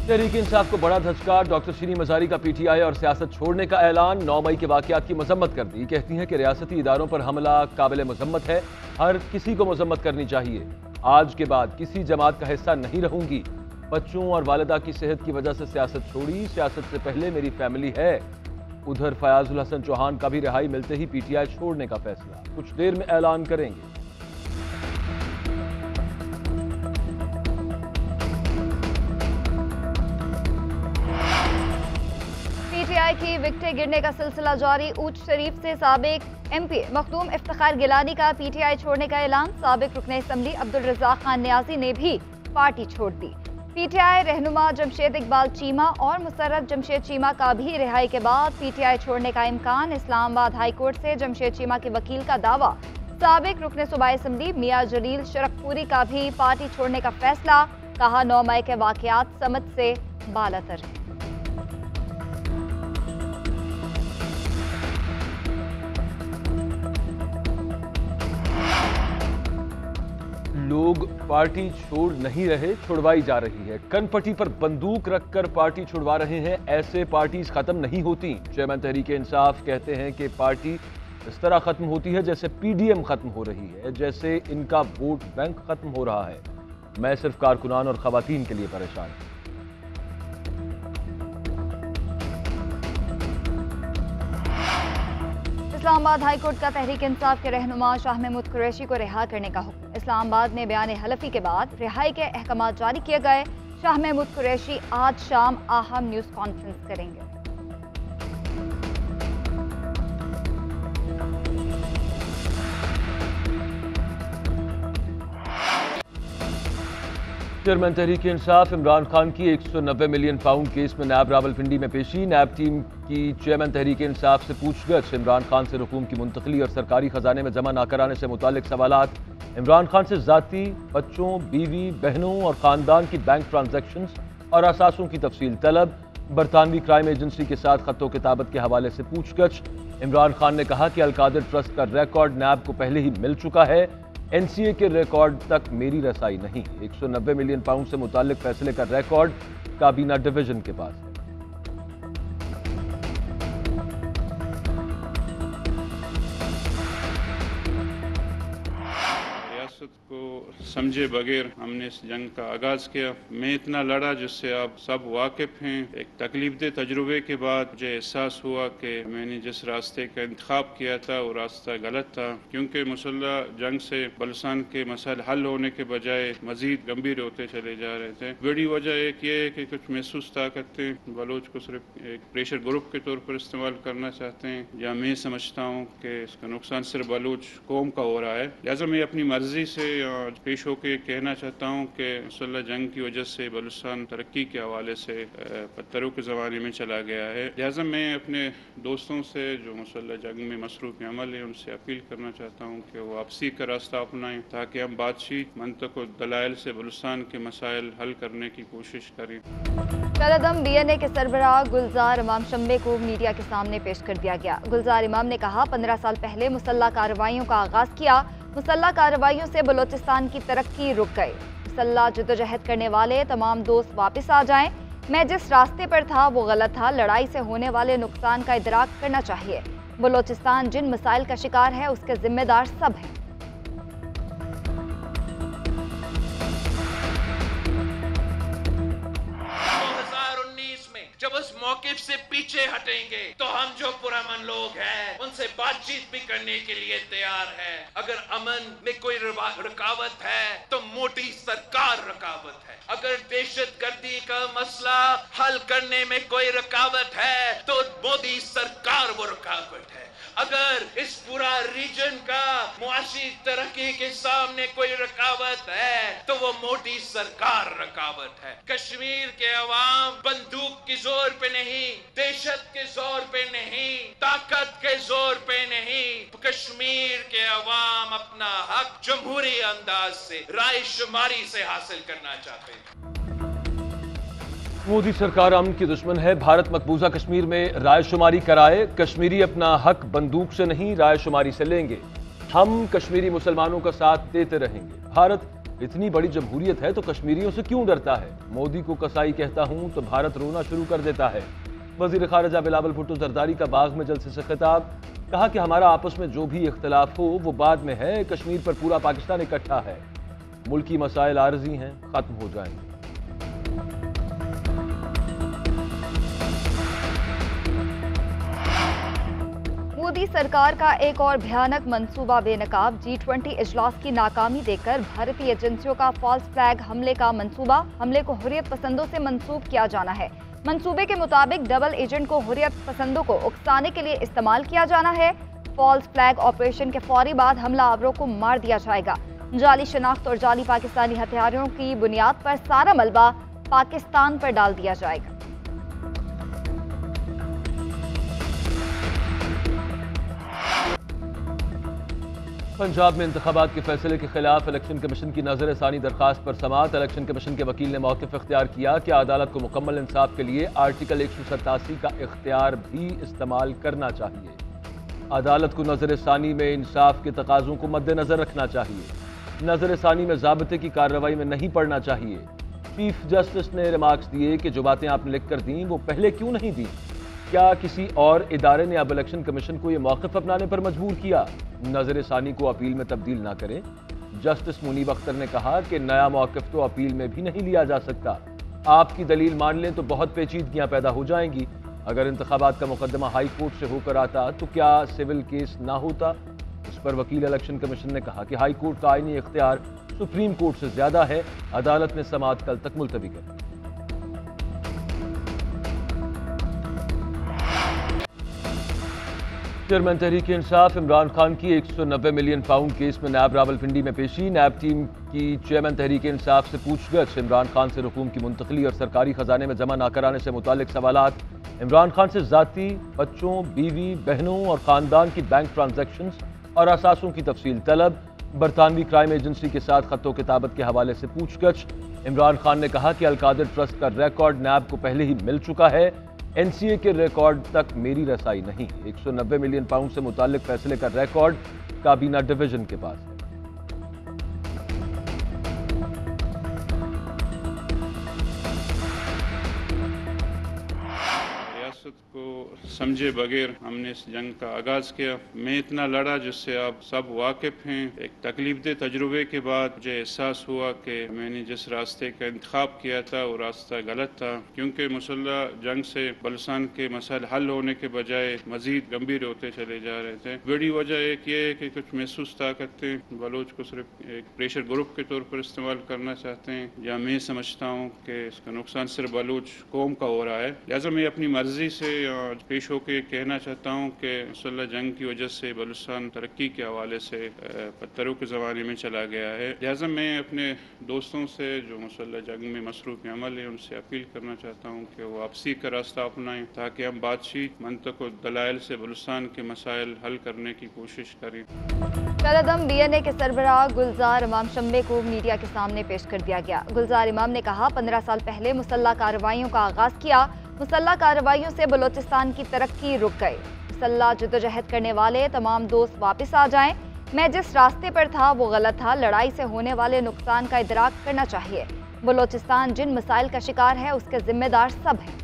तहरीक इंसाफ को बड़ा धचका। डॉक्टर शीरी मजारी का पीटीआई और सियासत छोड़ने का ऐलान। 9 मई के वाकयात की मजम्मत कर दी। कहती हैं कि रियासती इदारों पर हमला काबिल मजम्मत है, हर किसी को मजम्मत करनी चाहिए। आज के बाद किसी जमात का हिस्सा नहीं रहूंगी। बच्चों और वालिदा की सेहत की वजह से सियासत छोड़ी, सियासत से पहले मेरी फैमिली है। उधर फयाजुल हसन चौहान का भी रिहाई मिलते ही पीटीआई छोड़ने का फैसला, कुछ देर में ऐलान करेंगे। पीटीआई की विकटें गिरने का सिलसिला जारी। ऊंच शरीफ से साबिक एमपी मखदूम इफ्तिखार गिलानी का पीटीआई छोड़ने का ऐलान। साबिक रुकन असम्बली अब्दुल रज़ाक खान नियाज़ी ने भी पार्टी छोड़ दी। पीटीआई रहनुमा जमशेद इकबाल चीमा और मुसर्रत जमशेद चीमा का भी रिहाई के बाद पीटीआई छोड़ने का इम्कान। इस्लामाबाद हाई कोर्ट से जमशेद चीमा के वकील का दावा। साबिक रुकन सूबाई असम्बली मियां जलील शरकपुरी का भी पार्टी छोड़ने का फैसला। कहा 9 मई के वाकयात समझ से बालातर हैं। लोग पार्टी छोड़ नहीं रहे, छुड़वाई जा रही है। कनपट्टी पर बंदूक रखकर पार्टी छुड़वा रहे हैं। ऐसे पार्टीज खत्म नहीं होती। चेयरमैन तहरीक इंसाफ कहते हैं कि पार्टी इस तरह खत्म होती है जैसे पीडीएम खत्म हो रही है, जैसे इनका वोट बैंक खत्म हो रहा है। मैं सिर्फ कारकुनान और खवातीन के लिए परेशान हूं। इस्लामाबाद हाई कोर्ट का तहरीक इंसाफ के रहनुमा शाह महमूद कुरैशी को रिहा करने का हुक्म। इस्लामाबाद में बयान हलफी के बाद रिहाई के अहकाम जारी किए गए। शाह महमूद कुरैशी आज शाम अहम न्यूज कॉन्फ्रेंस करेंगे। चेयरमैन तहरीक इंसाफ इमरान खान की 190 मिलियन पाउंड केस में नैब रावलपिंडी में पेशी। नैब टीम की चेयरमैन तहरीक इंसाफ से पूछगछ। इमरान खान से रकूम की मुंतकली और सरकारी खजाने में जमा न कराने से मुतालिक सवालात। इमरान खान से जाती, बच्चों, बीवी, बहनों और खानदान की बैंक ट्रांजैक्शंस और असासों की तफसील तलब। बरतानवी क्राइम एजेंसी के साथ खत्तो किताबत के हवाले से पूछगछ। इमरान खान ने कहा कि अलकादिर ट्रस्ट का रिकॉर्ड नैब को पहले ही मिल चुका है, एनसीए के रिकॉर्ड तक मेरी रसाई नहीं। 190 मिलियन पाउंड से मुतालिक फैसले का रिकॉर्ड काबीना डिवीजन के पास है। को समझे बगैर हमने इस जंग का आगाज किया। मैं इतना लड़ा जिससे आप सब वाकिफ हैं। एक तकलीफदेह तजुर्बे के बाद मुझे एहसास हुआ कि मैंने जिस रास्ते का इंतखाब किया था वो रास्ता गलत था, क्योंकि मुसल्लह जंग से बलूचिस्तान के मसाइल हल होने के बजाय मजीद गंभीर होते चले जा रहे थे। बड़ी वजह एक ये है कि कुछ महसूस ताकतें बलोच को सिर्फ एक प्रेशर ग्रुप के तौर पर इस्तेमाल करना चाहते हैं, या मैं समझता हूँ कि इसका नुकसान सिर्फ बलूच कौम का हो रहा है। लिहाजा मैं अपनी मर्जी से पेश होकर कहना चाहता हूँ कि मुसल्लह जंग की वजह से बलूचिस्तान तरक्की के हवाले से पत्थरों के ज़माने में चला गया है। लिहाजा मैं अपने दोस्तों से जो मुसल्लह जंग में मसरूफ़ अमल है उनसे अपील करना चाहता हूँ कि वो वापसी का रास्ता अपनाएं, ताकि हम बातचीत, मंतक और दलाइल से बलूचिस्तान के मसाइल हल करने की कोशिश करें। कलअदम बीएनए के सरबराह गुलजार इमाम शम्बे को मीडिया के सामने पेश कर दिया गया। गुलजार इमाम ने कहा, 15 साल पहले मुसल्लह कार्रवाइयों का आगाज किया। मुसल्लह कार्रवाइयों से बलूचिस्तान की तरक्की रुक गई। मुसल्लह जद्दोजहद करने वाले तमाम दोस्त वापस आ जाएं। मैं जिस रास्ते पर था वो गलत था। लड़ाई से होने वाले नुकसान का इदराक करना चाहिए। बलूचिस्तान जिन मसाइल का शिकार है उसके जिम्मेदार सब हैं। जब उस मौकिफ से पीछे हटेंगे तो हम जो पुरअमन लोग हैं उनसे बातचीत भी करने के लिए तैयार है। अगर अमन में कोई रुकावट है तो मोदी सरकार रुकावट है। अगर दहशतगर्दी का मसला हल करने में कोई रुकावट है तो मोदी सरकार वो रुकावट है। अगर इस पूरा रीजन का मुआशी तरक्की के सामने कोई रुकावट है तो वो मोदी सरकार रुकावट है। कश्मीर के अवाम बंदूक की जोर पे नहीं, दहशत के जोर पे नहीं, ताकत के जोर पे नहीं, कश्मीर के अवाम अपना हक जमहूरी अंदाज से राय शुमारी से हासिल करना चाहते हैं। मोदी सरकार अमन की दुश्मन है। भारत मकबूजा कश्मीर में राय शुमारी कराए। कश्मीरी अपना हक बंदूक से नहीं राय शुमारी से लेंगे। हम कश्मीरी मुसलमानों का साथ देते रहेंगे। भारत इतनी बड़ी जमहूरियत है तो कश्मीरियों से क्यों डरता है? मोदी को कसाई कहता हूं तो भारत रोना शुरू कर देता है। वजीर खारजा बिलावल भुट्टो जरदारी का बाग में जलसे से खिताब, कहा कि हमारा आपस में जो भी इख्तलाफ हो वो बाद में है, कश्मीर पर पूरा पाकिस्तान इकट्ठा है। मुल्की मसाइल आरजी हैं, खत्म हो जाएंगे। मोदी सरकार का एक और भयानक मंसूबा बेनकाब, G20 इजलास की नाकामी देखकर भारतीय एजेंसियों का फॉल्स फ्लैग हमले का मंसूबा, हमले को हुर्रियत पसंदों से मंसूब किया जाना है। मंसूबे के मुताबिक डबल एजेंट को हुर्रियत पसंदों को उकसाने के लिए इस्तेमाल किया जाना है। फॉल्स फ्लैग ऑपरेशन के फौरी बाद हमला आवरों को मार दिया जाएगा। जाली शनाख्त और जाली पाकिस्तानी हथियारों की बुनियाद पर सारा मलबा पाकिस्तान पर डाल दिया जाएगा। पंजाब में इंतखाबात के फैसले के खिलाफ इलेक्शन कमीशन की नजर सानी दरखास्त पर समाअत। इलेक्शन कमीशन के वकील ने मौक़िफ़ इख्तियार किया कि अदालत को मुकम्मल इंसाफ के लिए आर्टिकल 187 का इख्तियार भी इस्तेमाल करना चाहिए। अदालत को नजर सानी में इंसाफ के तकाज़ों को मद्देनजर रखना चाहिए। नजर सानी में ज़ाब्ते की कार्रवाई में नहीं पड़ना चाहिए। चीफ जस्टिस ने रिमार्क्स दिए कि जो बातें आपने लिख कर दी वो पहले क्यों नहीं दी? क्या किसी और इदारे ने अब इलेक्शन कमीशन को यह मौक़िफ़ अपनाने पर मजबूर किया? नजर सानी को अपील में तब्दील ना करें। जस्टिस मुनीब अख्तर ने कहा कि नया मौक़िफ़ तो अपील में भी नहीं लिया जा सकता। आपकी दलील मान लें तो बहुत पेचीदगियां पैदा हो जाएंगी। अगर इंतखाबात का मुकदमा हाई कोर्ट से होकर आता तो क्या सिविल केस ना होता? इस पर वकील इलेक्शन कमीशन ने कहा कि हाई कोर्ट का आईनी इख्तियार सुप्रीम कोर्ट से ज्यादा है। अदालत ने समाअत कल तक मुलतवी कर दी। चेयरमैन तहरीक इंसाफ इमरान खान की 190 मिलियन पाउंड केस में नैब रावलपिंडी में पेशी। नैब टीम की चेयरमैन तहरीक इंसाफ से पूछगछ, इमरान खान से रकूम की मुंतकली और सरकारी खजाने में जमा न कराने से मुतालिक सवालात। इमरान खान से जाती, बच्चों, बीवी, बहनों और खानदान की बैंक ट्रांजैक्शंस और असासों की तफसील तलब। बरतानवी क्राइम एजेंसी के साथ खत्तो किताबत के हवाले से पूछगछ। इमरान खान ने कहा कि अलकादिर ट्रस्ट का रिकॉर्ड नैब को पहले ही मिल चुका है। एनसीए के रिकॉर्ड तक मेरी रसाई नहीं। 190 मिलियन पाउंड से मुताल्लिक फैसले का रिकॉर्ड काबीना डिवीजन के पास है। रियासत को समझे बगैर हमने इस जंग का आगाज किया। मैं इतना लड़ा जिससे आप सब वाकिफ हैं। एक तकलीफदेह तजुर्बे के बाद मुझे एहसास हुआ कि मैंने जिस रास्ते का इंतखाब किया था वो रास्ता गलत था, क्योंकि मुसल्लह जंग से बलूचिस्तान के मसाइल हल होने के बजाय मजीद गंभीर होते चले जा रहे थे। बड़ी वजह एक ये है कि कुछ महसूस ताकतें बलोच को सिर्फ एक प्रेशर ग्रुप के तौर पर इस्तेमाल करना चाहते हैं, या मैं समझता हूँ कि इसका नुकसान सिर्फ बलूच कौम का हो रहा है। लिहाजा मैं अपनी मर्जी से पेश होकर कहना चाहता हूँ कि मुसल्लह जंग की वजह से बलूचिस्तान तरक्की के हवाले से पत्थरों के ज़माने में चला गया है। लिहाजा मैं अपने दोस्तों से जो मुसल्लह जंग में मसरूफ़ अमल है उनसे अपील करना चाहता हूँ कि वो वापसी का रास्ता अपनाएं, ताकि हम बातचीत, मंतक और दलाइल से बलूचिस्तान के मसाइल हल करने की कोशिश करें। कलअदम BNA के सरबराह गुलजार इमाम शम्मे को मीडिया के सामने पेश कर दिया गया। गुलजार इमाम ने कहा, 15 साल पहले मुसल्लह कार्रवाइयों का आगाज किया। मुसल्लह कार्रवाइयों से बलोचिस्तान की तरक्की रुक गई। मुसल्लह जद्दोजहद करने वाले तमाम दोस्त वापस आ जाएं। मैं जिस रास्ते पर था वो गलत था। लड़ाई से होने वाले नुकसान का इदराक करना चाहिए। बलोचिस्तान जिन मसाइल का शिकार है उसके जिम्मेदार सब हैं।